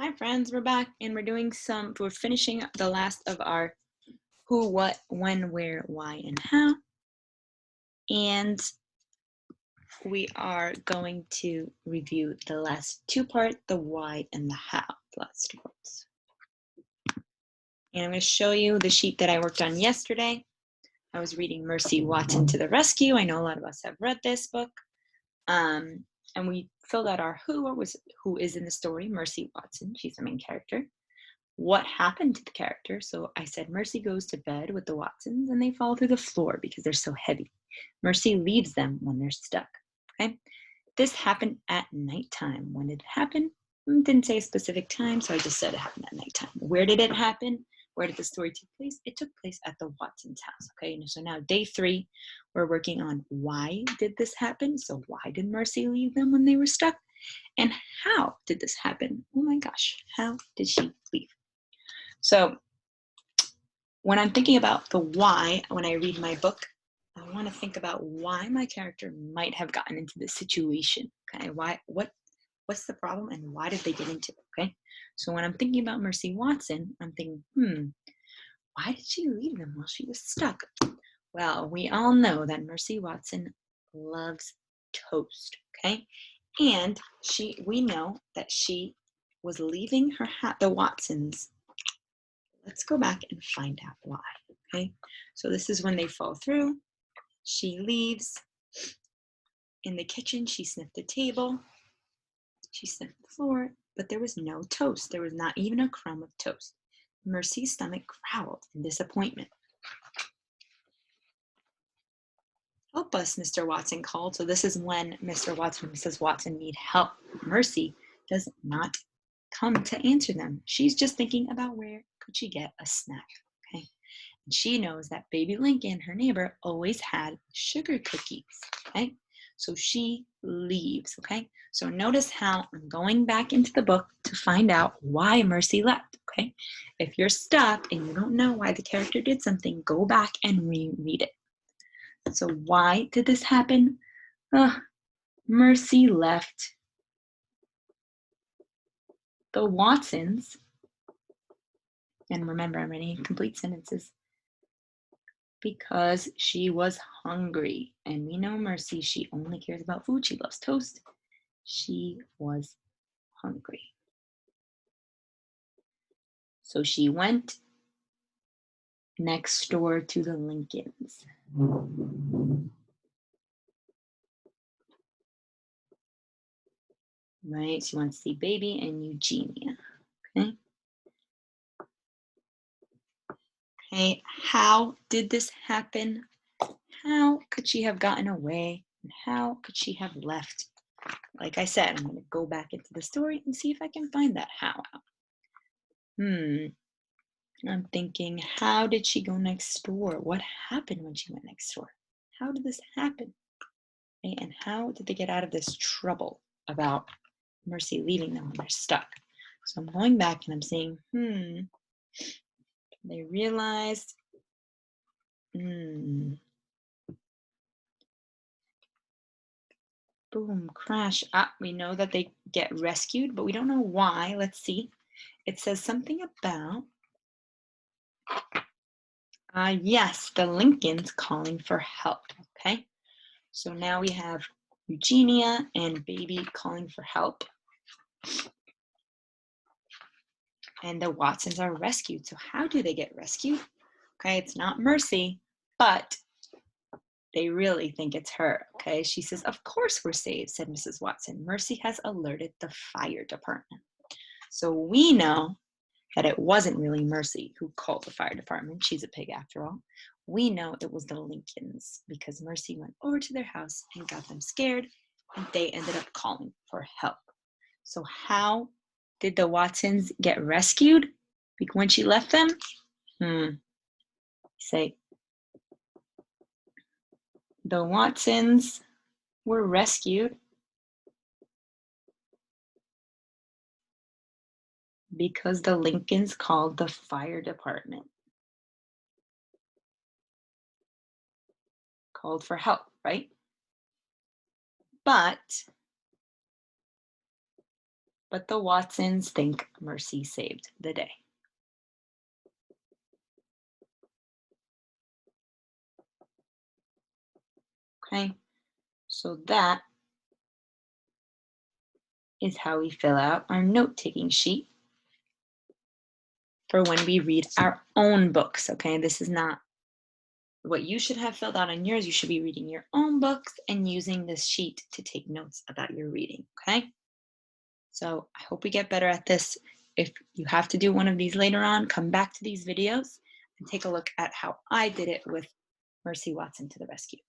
Hi friends, we're back and we're finishing the last of our who, what, when, where, why, and how. And we are going to review the last two parts, the why and the how, the last two parts. And I'm going to show you the sheet that I worked on yesterday. I was reading Mercy Watson to the Rescue. I know a lot of us have read this book. And we filled out our who is in the story, Mercy Watson. She's the main character. What happened to the character? So I said Mercy goes to bed with the Watsons and they fall through the floor because they're so heavy. Mercy leaves them when they're stuck. Okay. This happened at nighttime. When did it happen? Didn't say a specific time, so I just said it happened at nighttime. Where did it happen? Where did the story take place? It took place at the Watsons' house. Okay, so now day 3, we're working on why did this happen? So why did Mercy leave them when they were stuck? And how did this happen? Oh my gosh, how did she leave? So when I'm thinking about the why, when I read my book, I want to think about why my character might have gotten into this situation. Okay, what's the problem and why did they get into it? Okay, so when I'm thinking about Mercy Watson, I'm thinking, why did she leave them while she was stuck? Well, we all know that Mercy Watson loves toast. Okay, and we know that she was leaving the Watsons. Let's go back and find out why. Okay, so this is when they fall through. She leaves. In the kitchen, she sniffed the table. She sniffed the floor, but there was no toast. There was not even a crumb of toast. Mercy's stomach growled in disappointment. Help us, Mr. Watson called. So this is when Mr. Watson and Mrs. Watson need help. Mercy does not come to answer them. She's just thinking about where could she get a snack. Okay. And she knows that baby Lincoln, her neighbor, always had sugar cookies. Okay. So she leaves. Okay. So notice how I'm going back into the book to find out why Mercy left. Okay. If you're stuck and you don't know why the character did something, go back and reread it. So why did this happen? Mercy left the Watsons. And remember, I'm writing complete sentences. Because she was hungry. And we know Mercy, she only cares about food. She loves toast. She was hungry. So she went next door to the Lincolns. Right? She wants to see Baby and Eugenia. Okay. Okay. How did this happen? How could she have gotten away? And how could she have left? Like I said, I'm going to go back into the story and see if I can find that how out. I'm thinking, how did she go next door? What happened when she went next door? How did this happen? Okay, and how did they get out of this trouble about Mercy leaving them when they're stuck? So I'm going back and I'm saying, they realized, boom, crash. We know that they get rescued, but we don't know why. Let's see. It says something about, yes, the Lincolns calling for help. Okay. So now we have Eugenia and Baby calling for help. And the Watsons are rescued. So how do they get rescued? Okay, it's not Mercy, but they really think it's her. Okay, she says, "Of course we're saved," said Mrs. Watson. "Mercy has alerted the fire department." So we know that it wasn't really Mercy who called the fire department. She's a pig after all. We know it was the Lincolns because Mercy went over to their house and got them scared, and they ended up calling for help. So how did the Watsons get rescued when she left them? Say, the Watsons were rescued because the Lincolns called the fire department. Called for help, right? But but the Watsons think Mercy saved the day. Okay, so that is how we fill out our note-taking sheet for when we read our own books, okay? This is not what you should have filled out on yours. You should be reading your own books and using this sheet to take notes about your reading, okay? So I hope we get better at this. If you have to do one of these later on, come back to these videos and take a look at how I did it with Mercy Watson to the rescue.